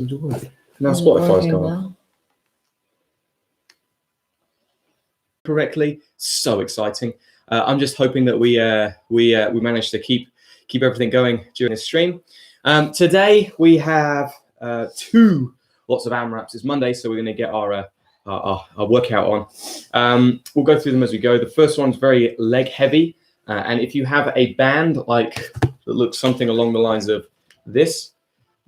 Now Spotify's gone correctly. So exciting. I'm just hoping that we managed to keep everything going during this stream. Today we have lots of AMRAPs. It's Monday, so we're going to get our workout on. We'll go through them as we go. The first one's very leg heavy, and if you have a band that looks something along the lines of this,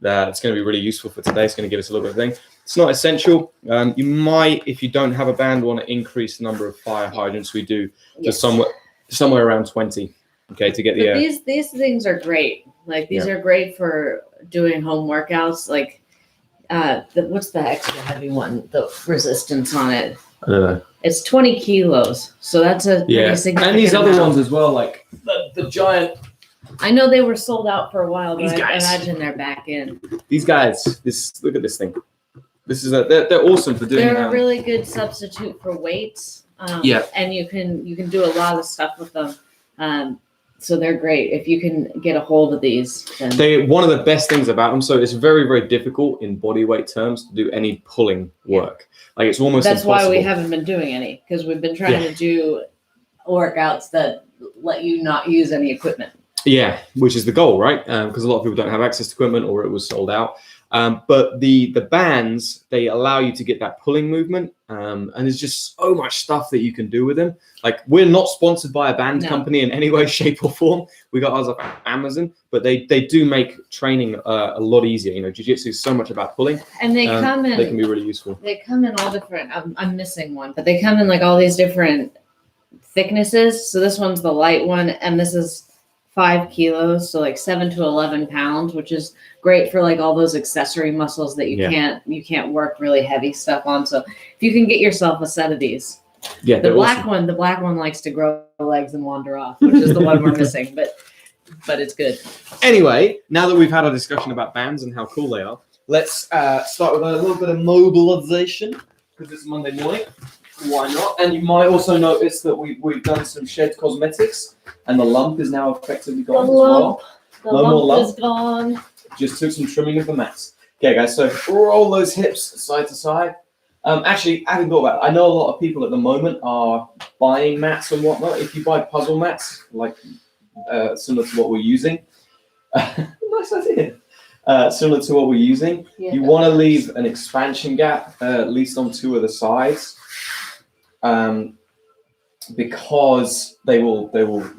that's going to be really useful for today. It's going to give us a little bit of thing. It's not essential. You might, if you don't have a band, want to increase the number of fire hydrants. We do just somewhere around 20. Okay, to get the. These things are great. Like these are great for doing home workouts. Like, what's the extra heavy one? The resistance on it. I don't know. It's 20 kilos, so that's a pretty significant and these other amount. ones as well, like the giant. I know they were sold out for a while, but I imagine they're back in. These guys, look at this thing. This is they're awesome for doing. They're a really good substitute for weights. And you can do a lot of stuff with them. So they're great if you can get a hold of these. Then. One of the best things about them. So it's very, very difficult in body weight terms to do any pulling work. Like it's almost. That's impossible. why we haven't been doing any, because we've been trying to do workouts that let you not use any equipment. Yeah, which is the goal, right? Because a lot of people don't have access to equipment or it was sold out. But the bands, they allow you to get that pulling movement. And there's just so much stuff that you can do with them. Like we're not sponsored by a band company in any way, shape or form. We got ours off Amazon, but they do make training a lot easier. You know, jiu-jitsu is so much about pulling. And they come in. They can be really useful. They come in all different. I'm missing one, but they come in like all these different thicknesses. So this one's the light one, and this is 5 kilos, so like 7 to 11 pounds, which is great for like all those accessory muscles that you can't work really heavy stuff on. So if you can get yourself a set of these, the black one likes to grow legs and wander off, which is the one we're missing, but it's good. Anyway, now that we've had a discussion about bands and how cool they are, let's start with a little bit of mobilization because it's Monday morning. Why not? And you might also notice that we've done some shed cosmetics, and the lump is now effectively gone as well. The lump is gone. Just took some trimming of the mats. Okay, guys. So roll those hips side to side. Actually, I hadn't thought about it. I know a lot of people at the moment are buying mats and whatnot. If you buy puzzle mats, like similar to what we're using, nice idea. Similar to what we're using, you want to leave an expansion gap at least on 2 of the sides. Because they will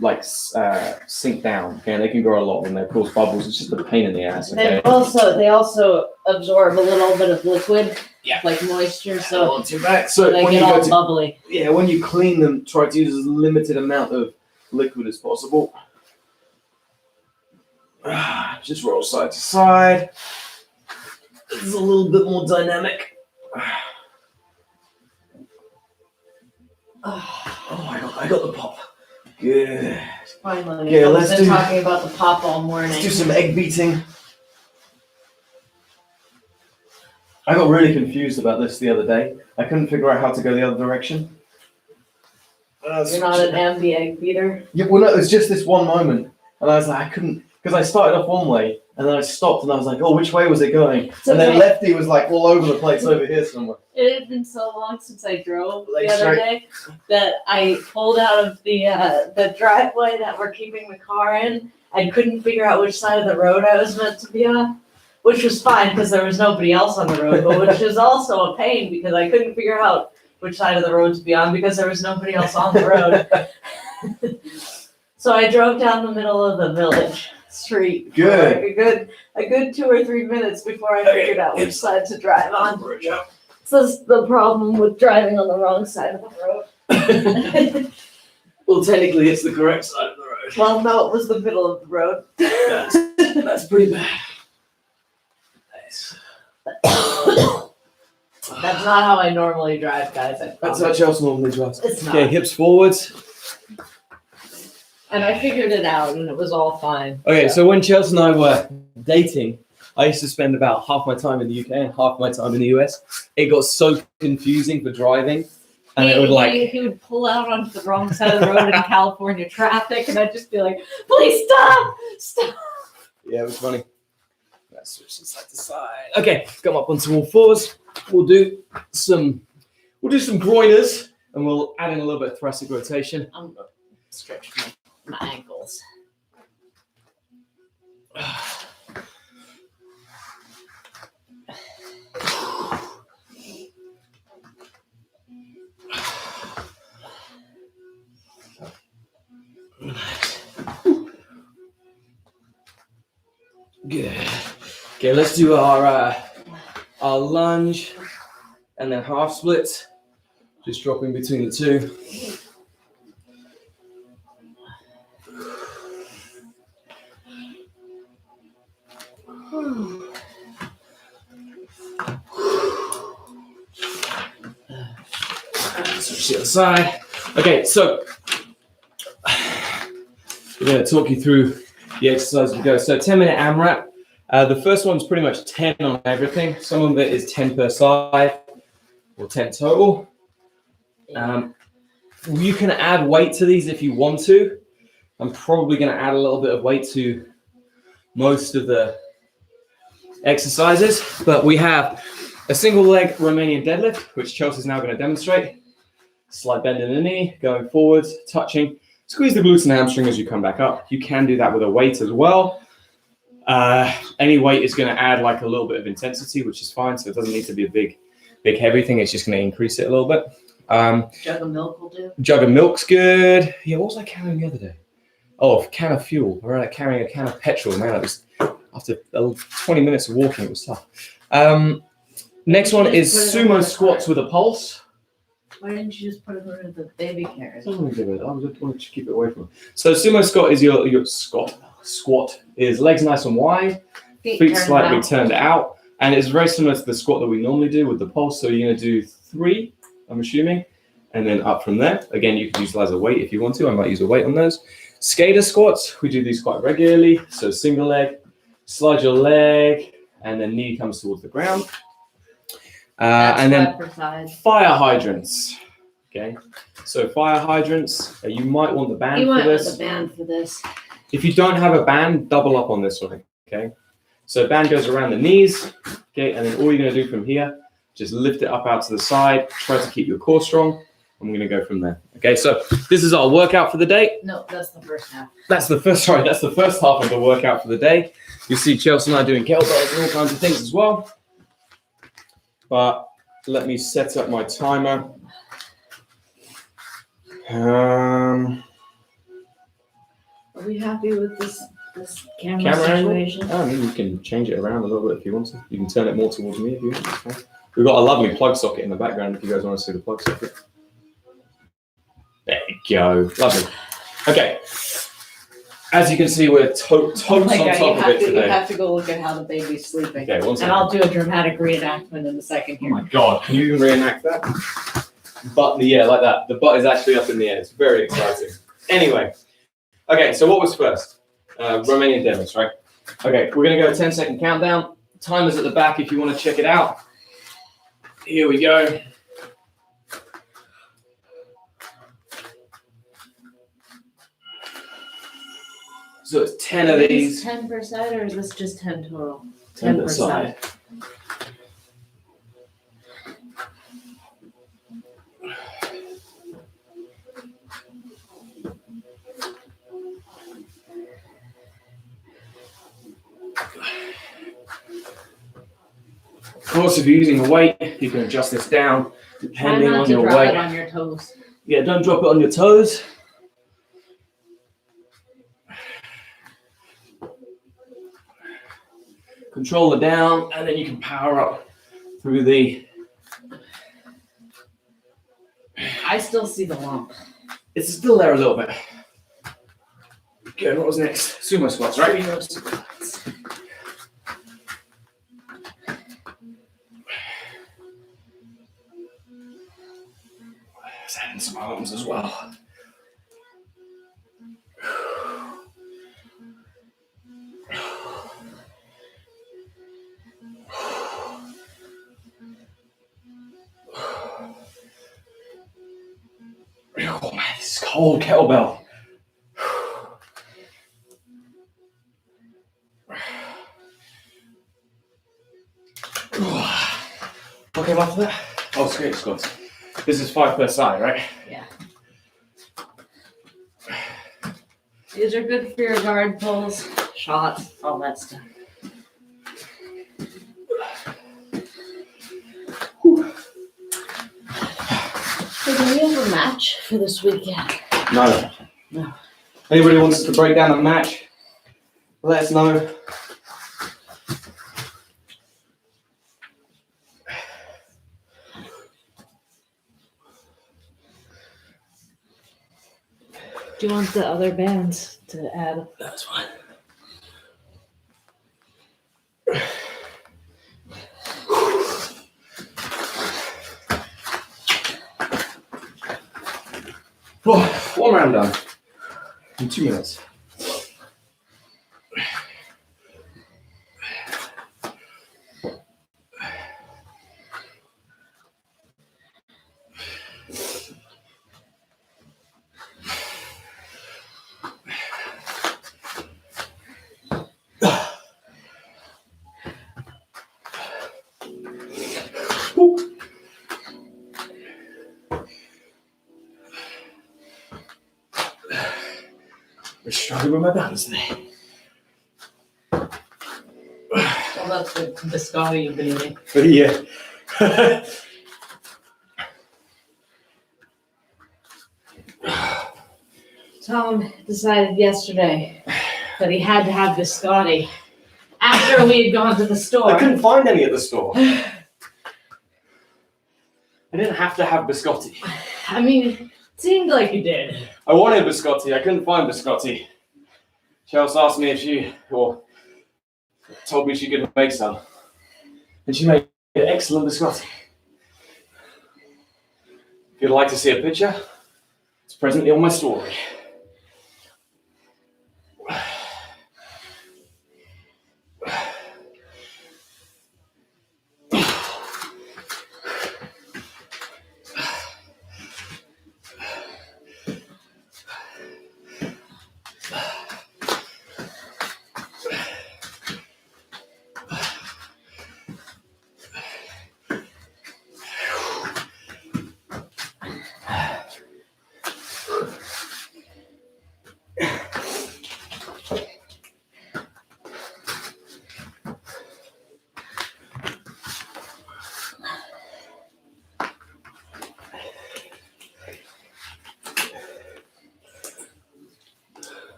like sink down. Okay, and they can grow a lot when they cause bubbles. It's just a pain in the ass. Okay. They also absorb a little bit of liquid, like moisture. So onto your back. So they get all bubbly. Yeah, when you clean them, try to use as limited amount of liquid as possible. Just roll side to side. This is a little bit more dynamic. Oh, I got the pop. Good. Finally. Yeah, I've been talking about the pop all morning. Let's do some egg beating. I got really confused about this the other day. I couldn't figure out how to go the other direction. You're not an ambi egg beater? Yeah, well, no, it was just this one moment. And I was like, I couldn't, because I started off one way, and then I stopped, and I was like, oh, which way was it going? And then Lefty was like all over the place over here somewhere. It had been so long since I drove the other day that I pulled out of the driveway that we're keeping the car in. I couldn't figure out which side of the road I was meant to be on, which was fine because there was nobody else on the road, but which was also a pain because I couldn't figure out which side of the road to be on because there was nobody else on the road. So I drove down the middle of the village street for like a good 2 or 3 minutes before I figured out which side to drive on. So that's the problem with driving on the wrong side of the road. Well, technically, it's the correct side of the road. Well, no, it was the middle of the road. That's pretty bad. Nice. That's not how I normally drive, guys. That's how Chelsea normally drives. It's not. Okay, hips forwards. And I figured it out, and it was all fine. Okay, so when Chelsea and I were dating, I used to spend about half my time in the UK and half my time in the US. It got so confusing for driving. And he would pull out onto the wrong side of the road in California traffic, and I'd just be like, please stop! Yeah, it was funny. Switch from side to side. Okay, come up onto all fours. We'll do some groiners, and we'll add in a little bit of thoracic rotation. I'm gonna stretch my ankles. Good. Okay, let's do our lunge and then half splits. Just dropping between the two. Switch to the other side. Okay, so we're going to talk you through the exercise we go. So 10-minute AMRAP. The first one's pretty much 10 on everything. Some of it is 10 per side or 10 total. You can add weight to these if you want to. I'm probably going to add a little bit of weight to most of the exercises, but we have a single leg Romanian deadlift, which Chelsea's now going to demonstrate. Slight bend in the knee, going forwards, touching. Squeeze the glutes and hamstring as you come back up. You can do that with a weight as well. Any weight is going to add like a little bit of intensity, which is fine. So it doesn't need to be a big heavy thing. It's just going to increase it a little bit. Jug of milk will do. Jug of milk's good. Yeah, what was I carrying the other day? Oh, a can of fuel. I remember carrying a can of petrol. Man, it was after 20 minutes of walking, it was tough. Next one is sumo squats with a pulse. Why didn't you just put it under the baby carriage? I just wanted to keep it away from it. So sumo squat is your squat is legs nice and wide, feet slightly turned out, and it's very similar to the squat that we normally do with the pulse. So you're going to do 3, I'm assuming, and then up from there. Again, you can utilize a weight if you want to. I might use a weight on those. Skater squats, we do these quite regularly. So single leg, slide your leg, and then knee comes towards the ground. And then fire hydrants. Okay, so fire hydrants. You might want the band for this. Want the band for this. If you don't have a band, double up on this one. Okay, so band goes around the knees. Okay, and then all you're going to do from here, just lift it up out to the side. Try to keep your core strong. I'm going to go from there. Okay, so this is our workout for the day. No, that's the first half. That's the first half of the workout for the day. You see Chelsea and I doing kettlebells and all kinds of things as well. But let me set up my timer. Are we happy with this camera situation? I mean, you can change it around a little bit if you want to. You can turn it more towards me if you want. We've got a lovely plug socket in the background if you guys want to see the plug socket. There you go. Lovely. Okay. As you can see, we're totes on top of it today. You have to go look at how the baby's sleeping. Okay, one second. And I'll do a dramatic reenactment in a second here. Oh my God, can you even reenact that? Butt in the air like that. The butt is actually up in the air. It's very exciting. Anyway. Okay, so what was first? Romanian deadlifts, right? Okay, we're going to go 10-second countdown. Timer's at the back if you want to check it out. Here we go. So it's 10 of these. 10 per side, or is this just 10 total? 10 per side. Of course, if you're using a weight, you can adjust this down depending on your weight. Try not to drop it on your toes. Yeah, don't drop it on your toes. Control it down, and then you can power up through the... I still see the lump. It's still there a little bit. Good, what was next? Sumo squats, right? Sumo squats. Let's add in some arms as well. Oh man, this is cold kettlebell. Okay, after that. Oh, straight squats. This is 5 per side, right? Yeah. These are good for your guard pulls, shots, all that stuff. So do we have a match for this weekend? No. No. Anybody wants to break down a match? Let us know. Do you want the other bands to add? That's fine. Oh, 1 round done in 2 minutes. We're struggling with my balance today. Well, that's the biscotti you've been eating. But yeah. Tom decided yesterday that he had to have biscotti after we had gone to the store. I couldn't find any at the store. I didn't have to have biscotti. I mean, it seemed like you did. I wanted biscotti. I couldn't find biscotti. Chelsea asked me if she, or told me she could make some. And she made an excellent biscotti. If you'd like to see a picture, it's presently on my story.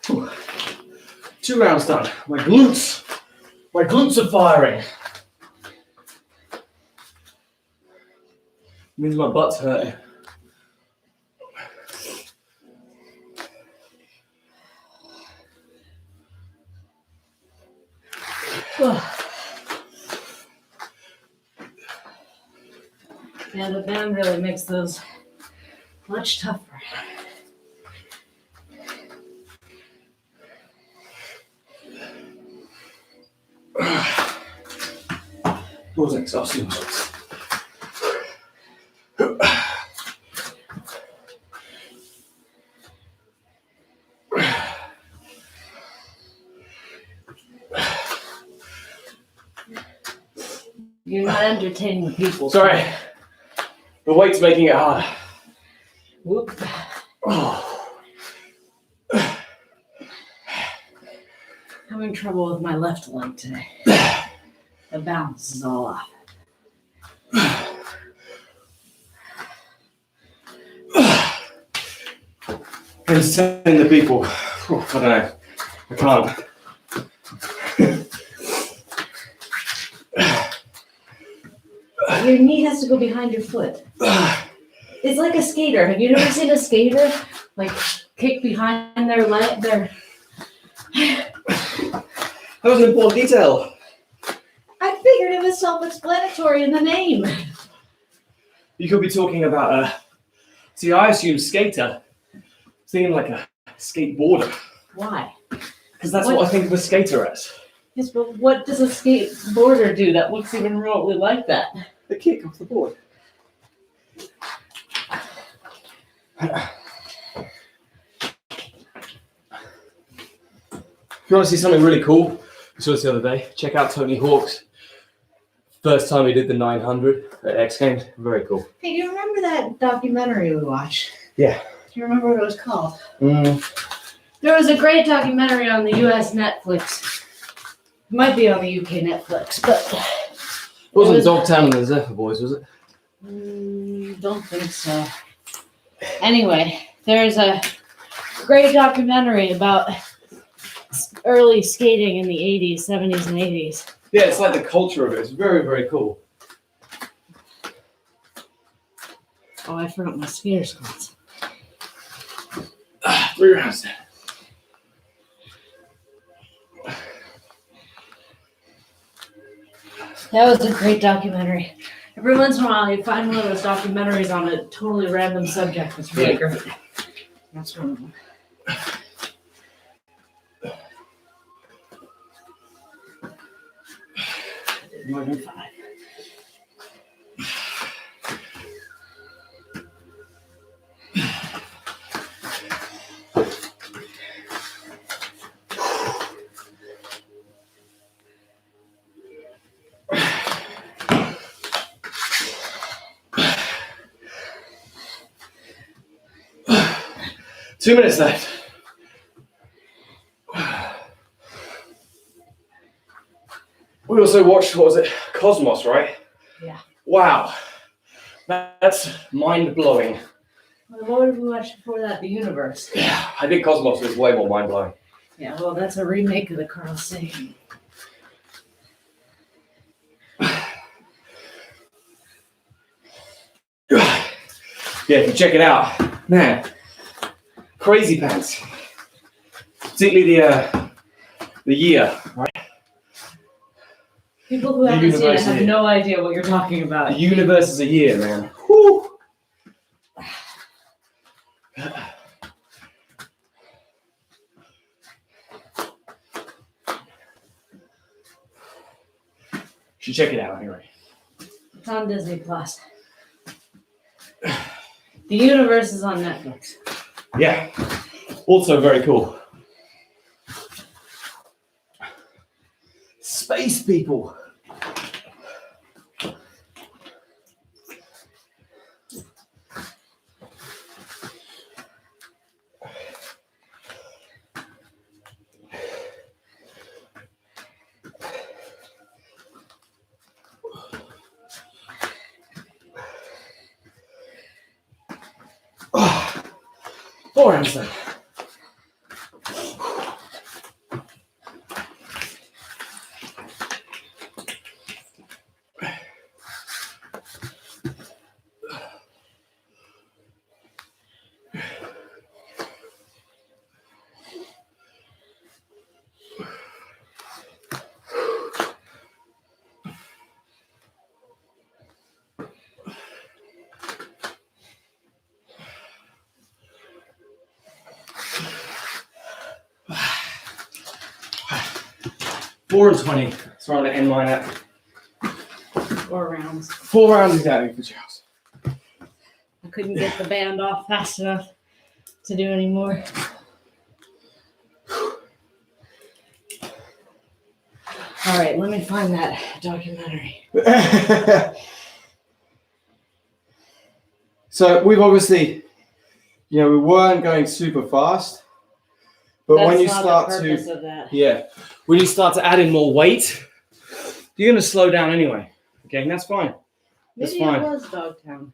Whew. 2 rounds done. My glutes are firing. Means my butt's hurting. Yeah, the band really makes those much tougher. Those exhausting. You're not entertaining people. Sorry. The weight's making it harder. Whoop. Oh. Having trouble with my left leg today. The balance is all off. Entertain the people. Oh, I don't know. I can't. Your knee has to go behind your foot. It's like a skater. Have you never seen a skater like kick behind their leg? That was an important detail. I figured it was self-explanatory in the name. You could be talking about see, I assume skater. Thinking like a skateboarder. Why? Because that's what I think of a skater as. Yes, but what does a skateboarder do that looks even remotely like that? The kick off the board. you want to see something really cool, I saw this the other day. Check out Tony Hawk's first time he did the 900 at X Games. Very cool. Hey, do you remember that documentary we watched? Yeah. Do you remember what it was called? There was a great documentary on the US Netflix. It might be on the UK Netflix, but... It wasn't Dogtown and the Zephyr Boys, was it? Don't think so. Anyway, there's a great documentary about early skating in the 80s, 70s, and 80s. Yeah, it's like the culture of it. It's very, very cool. Oh, I forgot my skater squats. 3 rounds. That was a great documentary. Every once in a while, you find one of those documentaries on a totally random subject that's really great. That's one of them. More than 5. Two minutes left. We also watched, what was it? Cosmos, right? Yeah. Wow. That's mind-blowing. Well, what did we watch before that? The Universe. Yeah, I think Cosmos was way more mind-blowing. Yeah, well, that's a remake of the Carl Sagan. Yeah, if you check it out, man, crazy pants. Particularly the year, right? People who haven't seen it have no idea what you're talking about. The universe is a year, man. Whew. Should check it out anyway. It's on Disney Plus. The Universe is on Netflix. Yeah. Also very cool. Space people. Oh, 4 rounds then. Four and 20. So I'm going to end mine at 4 rounds. 4 rounds exactly for Charles. I couldn't get the band off fast enough to do any more. All right, let me find that documentary. So we've obviously, we weren't going super fast, but That's when you not start the purpose to, of that. when you start to add in more weight, you're going to slow down anyway. Okay, and that's fine. That's Maybe fine. it was Dogtown.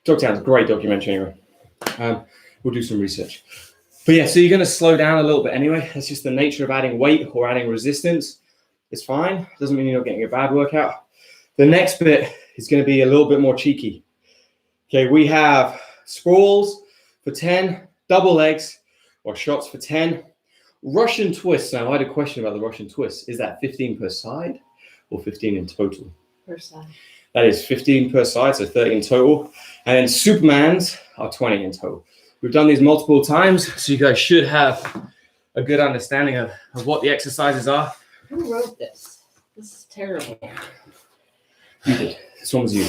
Dogtown's a great documentary anyway. We'll do some research. But yeah, so you're going to slow down a little bit anyway. That's just the nature of adding weight or adding resistance. It's fine. Doesn't mean you're not getting a bad workout. The next bit is going to be a little bit more cheeky. Okay, we have sprawls for 10, double legs or shots for 10. Russian twists. Now, I had a question about the Russian twist. Is that 15 per side or 15 in total? Per side. That is 15 per side, so 30 in total. And then Supermans are 20 in total. We've done these multiple times, so you guys should have a good understanding of what the exercises are. Who wrote this? This is terrible. You did. This one was you.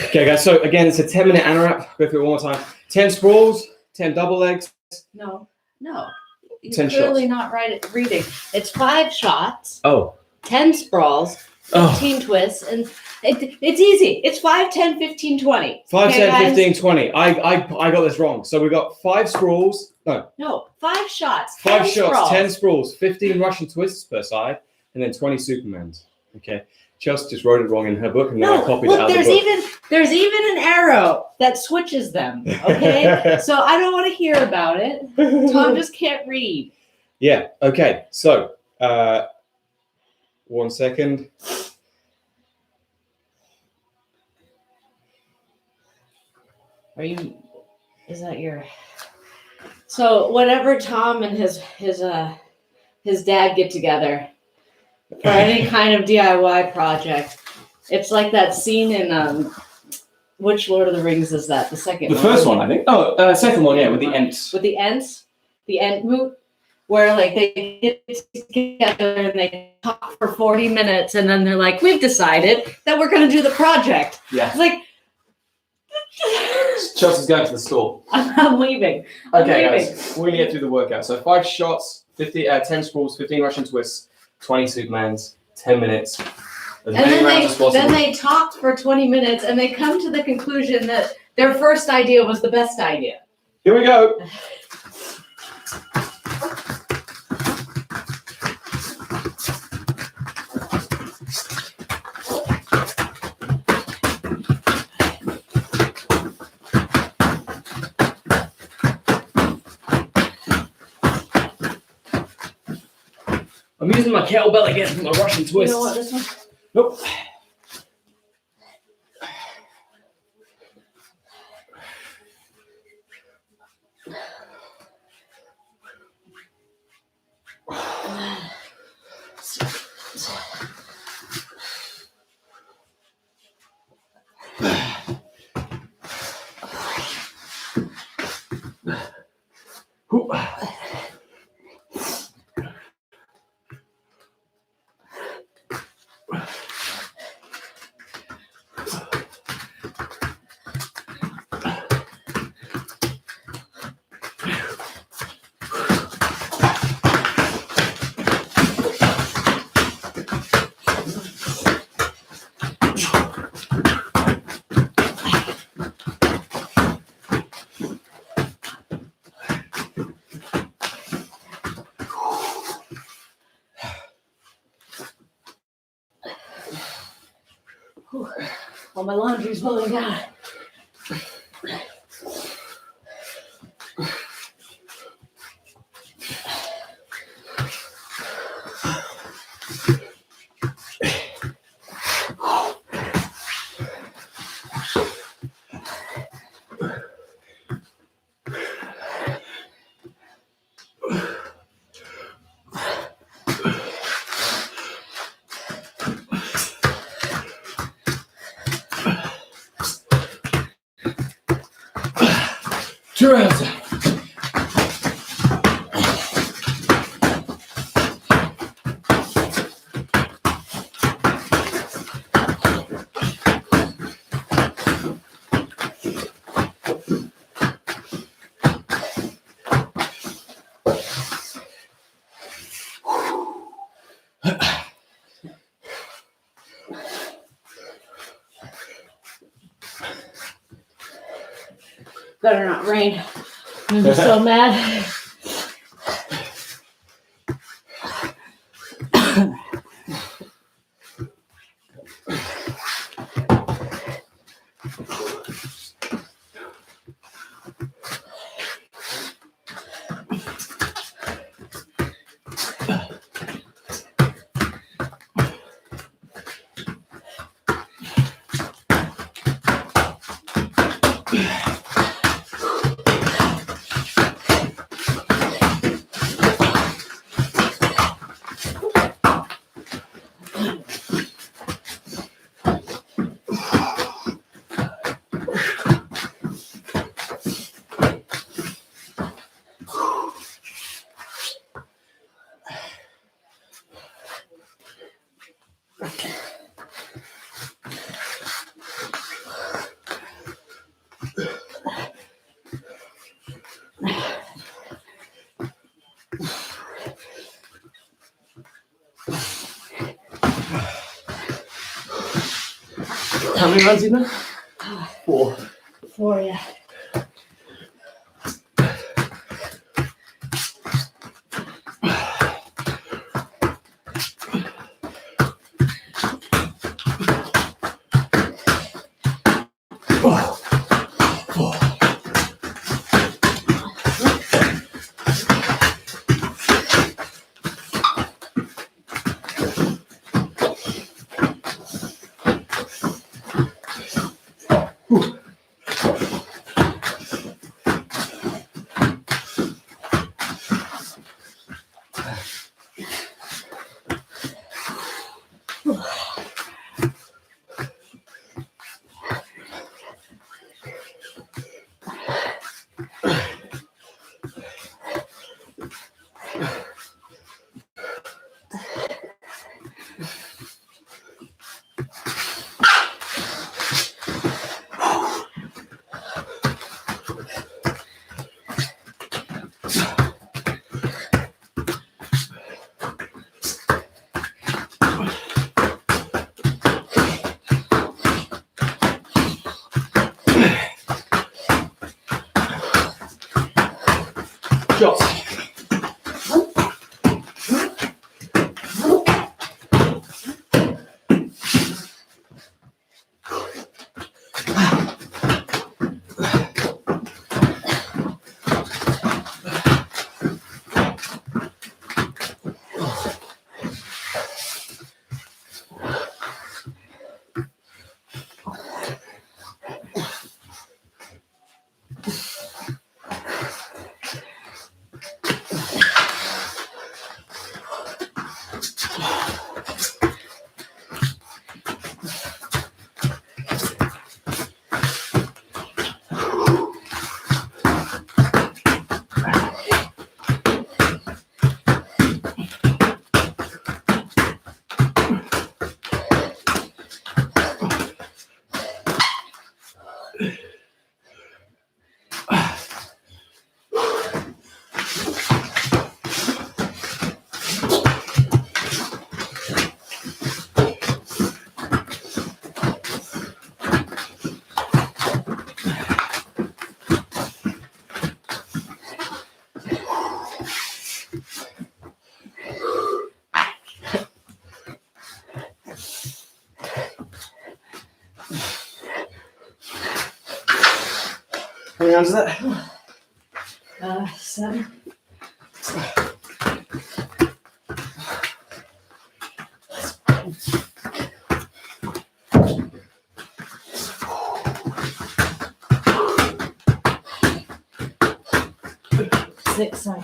Okay, guys, so again, it's a 10-minute AMRAP. Go through it one more time. 10 sprawls, 10 double legs. No. you're 10 clearly shots. not reading. It's 5 shots, Oh. 10 sprawls, 15 Oh. twists, and it's easy. It's 5, 10, 15, 20. 5, okay, 10, guys? 15, 20. I got this wrong. So we got 5 sprawls. No, 5 shots. 5 10 shots, sprawls. 10 sprawls, 15 Russian twists per side, and then 20 Supermans. Okay. Chelsea just wrote it wrong in her book, and then I copied it out of the book. There's even an arrow that switches them. Okay, so I don't want to hear about it. Tom just can't read. Yeah. Okay. So, 1 second. Is that your? So whatever Tom and his dad get together for any kind of DIY project, it's like that scene in which Lord of the Rings is that? The second The one? first one, I think. Oh, second one, yeah, with the Ents. With the Ents, the Ent moot, where like they get together and they talk for 40 minutes, and then they're like, "We've decided that we're going to do the project." Yeah. It's like. Chelsea's going to the store. I'm leaving. Okay, guys, we're going to get through the workout. So 5 shots, 10 sprawls, 15 Russian twists, 20 Supermans, 10 minutes. As many rounds as possible. Then they talked for 20 minutes and they come to the conclusion that their first idea was the best idea. Here we go. I'm using my kettlebell again for my Russian twist. You know what, this one? Nope. Well, my laundry's blowing down. Two rounds. Better not rain. I'm just so mad. How many rounds in there? 4. 4, yeah. Shots. How many rounds is that? 7. Six, sorry.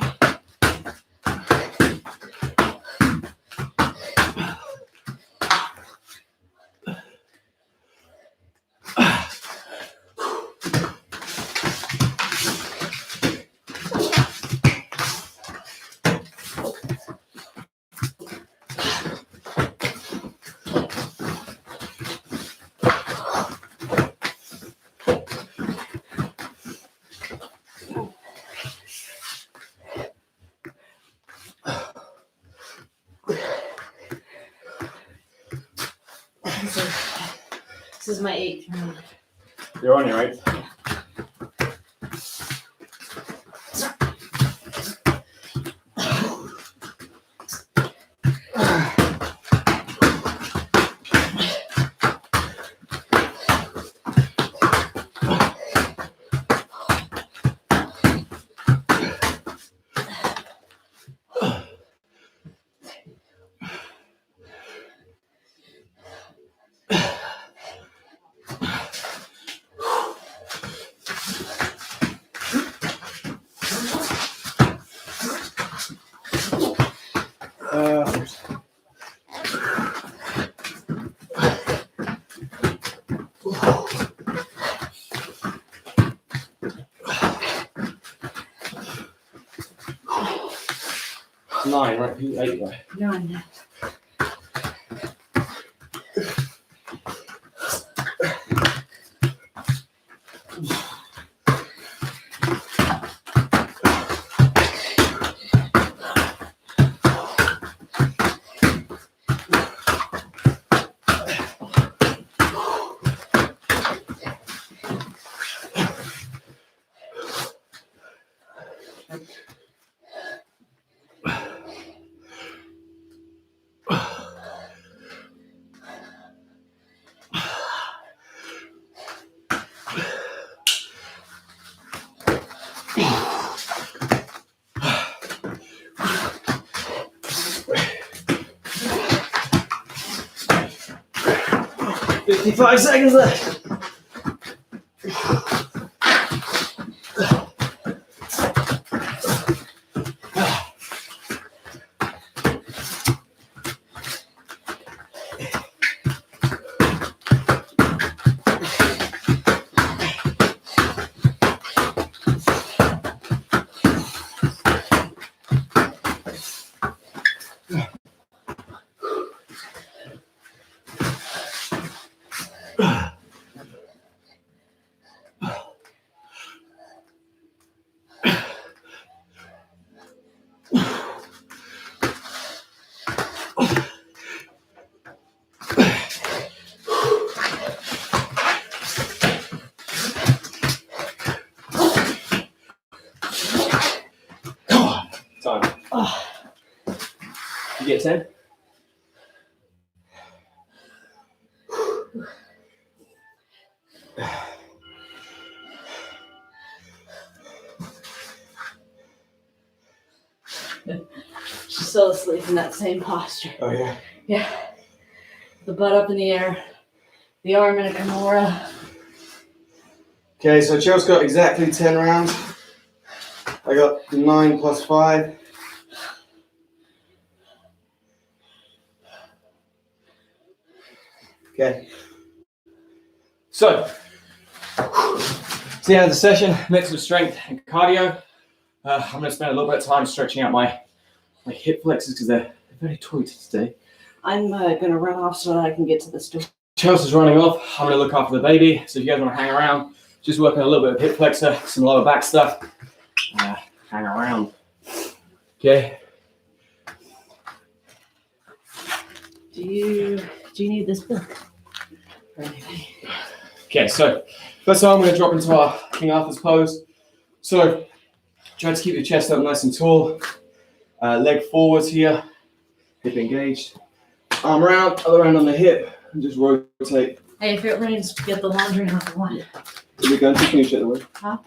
This is my 8th round. You're on your 8th. Nine, right? 8, right? 9. 55 seconds left. Time. You get 10? She's still asleep in that same posture. Oh yeah. Yeah. The butt up in the air, the arm in a Kimura. Okay, so Joe's got exactly 10 rounds. I got 9 plus 5. Okay. So, it's the end of the session, mixed with strength and cardio. I'm going to spend a little bit of time stretching out my hip flexors because they're very tight today. I'm going to run off so that I can get to the store. Chelsea's running off. I'm going to look after the baby. So if you guys want to hang around, just working a little bit of hip flexor, some lower back stuff. Hang around. Okay. Do you need this book? Or anything? Okay, so first time I'm going to drop into our King Arthur's pose. So try to keep your chest up nice and tall. Leg forwards here, hip engaged. Arm around, other hand on the hip, and just rotate. Hey, if it rains, get the laundry out the one. Is it going to finish it the way? Huh?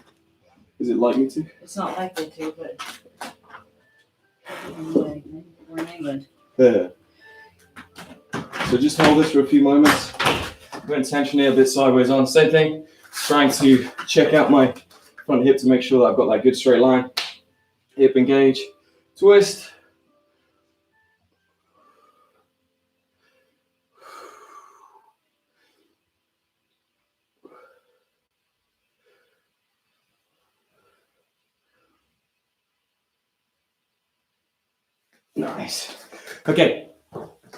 Is it likely to? It's not likely to, but we're in England. There. So just hold this for a few moments. Go intentionally a bit sideways on. Same thing, trying to check out my front hip to make sure that I've got that good straight line. Hip engage, twist. Nice. Okay,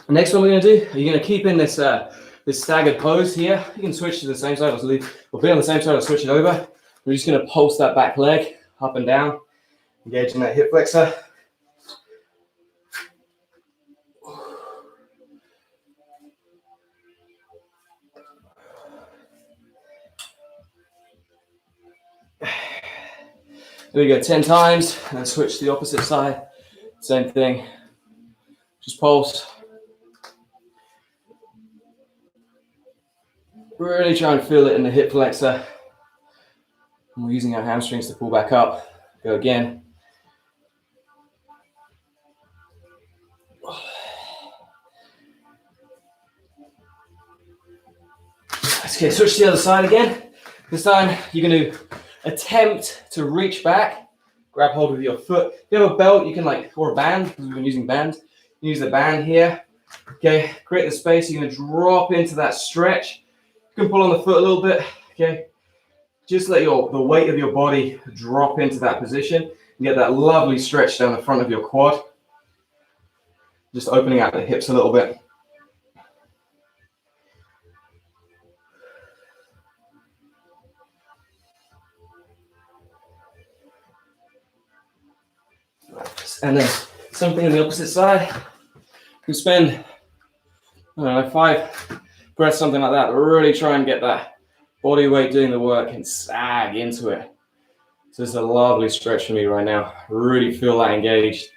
next one we're going to do, you're going to keep in this this staggered pose here. You can switch to the same side, or be on the same side or switch it over. We're just going to pulse that back leg up and down, engaging that hip flexor. There we go, 10 times, and then switch to the opposite side. Same thing, just pulse. Really try and feel it in the hip flexor. And we're using our hamstrings to pull back up. Go again. Okay, switch to the other side again. This time you're going to attempt to reach back, grab hold of your foot. If you have a belt, you can or a band, because we've been using bands. You use the band here. Okay, create the space. You're going to drop into that stretch. You can pull on the foot a little bit. Okay, just let the weight of your body drop into that position and get that lovely stretch down the front of your quad. Just opening out the hips a little bit. And then something on the opposite side. You spend, I don't know, 5 breaths, something like that. Really try and get that body weight doing the work and sag into it. So it's a lovely stretch for me right now. Really feel that engaged.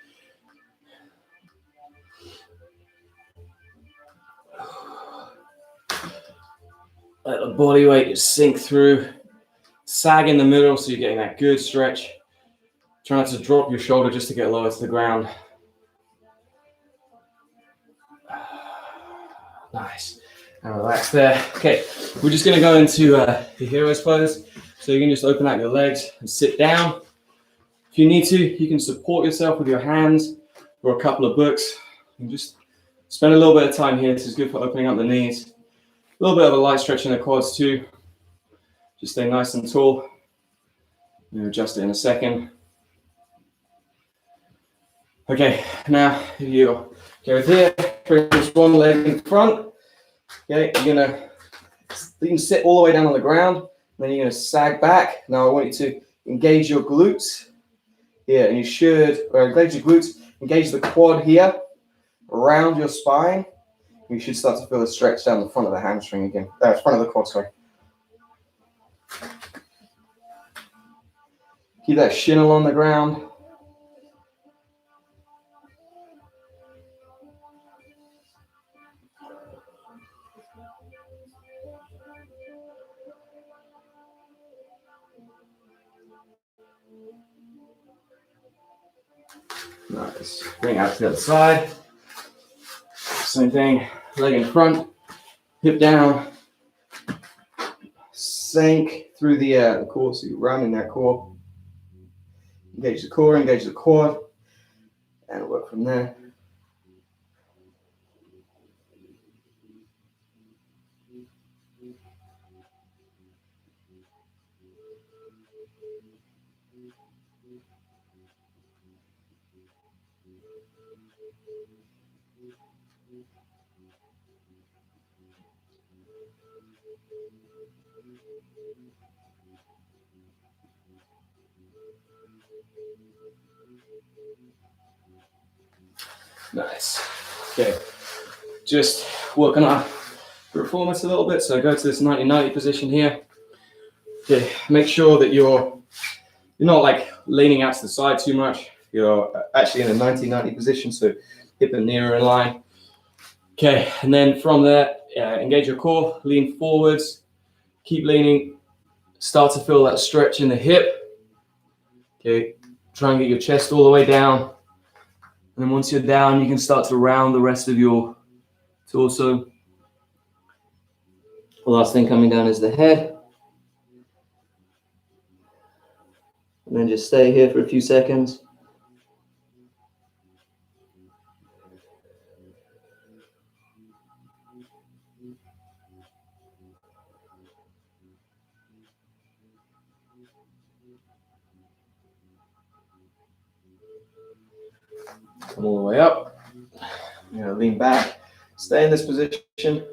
Let the body weight just sink through. Sag in the middle so you're getting that good stretch. Try not to drop your shoulder just to get lower to the ground. Nice. And relax there. Okay, we're just gonna go into the hero's pose. So you can just open out your legs and sit down. If you need to, you can support yourself with your hands or a couple of books. And just spend a little bit of time here. This is good for opening up the knees. A little bit of a light stretch in the quads too. Just stay nice and tall. We'll adjust it in a second. Okay, now you go with here, bring this one leg in front. Okay, you can sit all the way down on the ground, then you're gonna sag back. Now I want you to engage your glutes here, and you should engage your glutes, engage the quad here, around your spine. You should start to feel a stretch down the front of the hamstring again. Front of the quad, sorry. Keep that shin along the ground. Nice. Bring it out to the other side. Same thing. Leg in front, hip down. Sink through the core, so you're rounding that core. Engage the core, engage the quad, and work from there. Nice. Okay, just working on performance a little bit. So go to this 90-90 position here. Okay, make sure that you're not like leaning out to the side too much. You're actually in a 90-90 position, so hip and knee are in line. Okay, and then from there, engage your core, lean forwards, keep leaning, start to feel that stretch in the hip. Okay, try and get your chest all the way down. And then once you're down, you can start to round the rest of your torso. The last thing coming down is the head. And then just stay here for a few seconds. Come all the way up. You're going to lean back. Stay in this position. If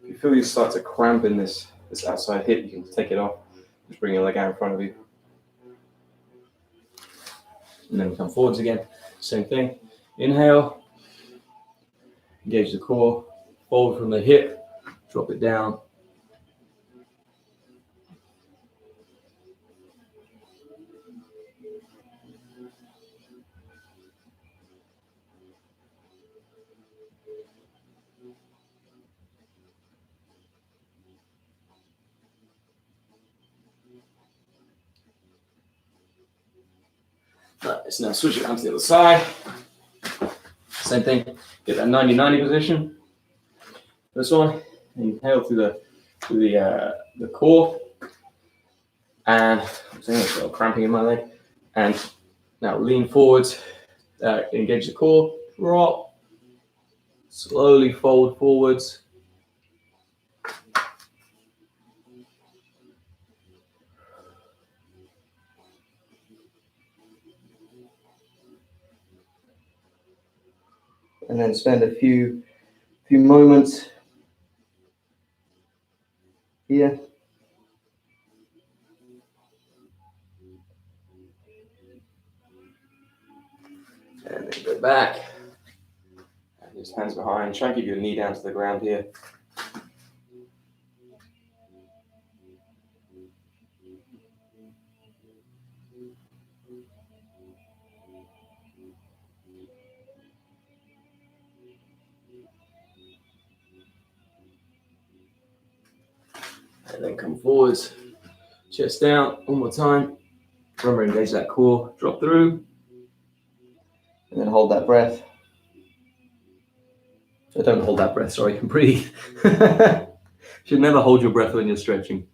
you feel you start to cramp in this outside hip, you can take it off. Just bring your leg out in front of you. And then come forwards again. Same thing. Inhale. Engage the core. Forward from the hip. Drop it down. Nice. Now switch it down to the other side. Same thing. Get that 90-90 position. This one. Inhale through the core. And I'm saying it's a little cramping in my leg. And now lean forwards. Engage the core. Drop. Slowly fold forwards. And then spend a few moments here. And then go back. And just hands behind. Try and keep your knee down to the ground here. And then come forwards, chest down, one more time. Remember, engage that core, drop through, and then hold that breath. So don't hold that breath, sorry, breathe. Should never hold your breath when you're stretching.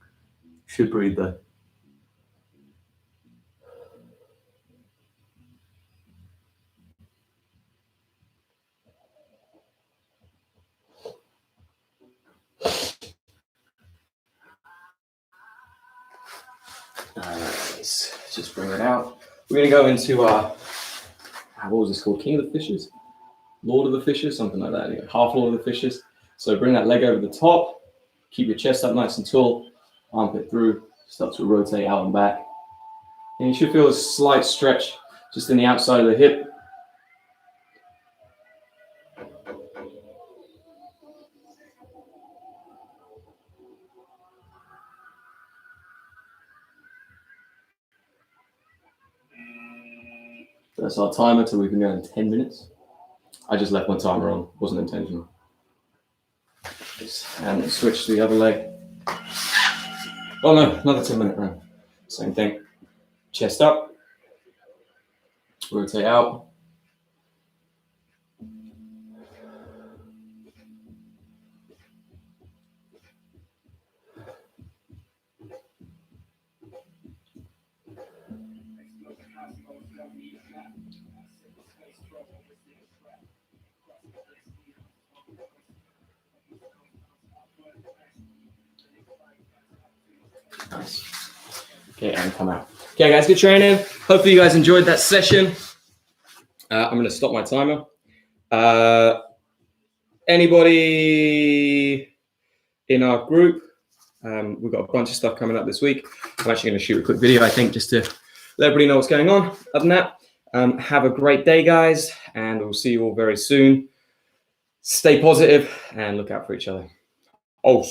Should breathe though. Nice. Just bring it out. We're going to go into our, what was this called? King of the Fishes? Lord of the Fishes? Something like that. Anyway, half Lord of the Fishes. So bring that leg over the top. Keep your chest up nice and tall. Armpit through. Start to rotate out and back. And you should feel a slight stretch just in the outside of the hip. That's our timer till we can go in 10 minutes. I just left my timer on, wasn't intentional. And switch to the other leg. Oh no, another 10-minute round. Same thing. Chest up. Rotate out. Nice. Okay, and come out. Okay, guys, good training. Hopefully you guys enjoyed that session. I'm going to stop my timer. Anybody in our group? We've got a bunch of stuff coming up this week. I'm actually going to shoot a quick video, I think, just to let everybody know what's going on. Other than that, have a great day, guys, and we'll see you all very soon. Stay positive and look out for each other. Oh.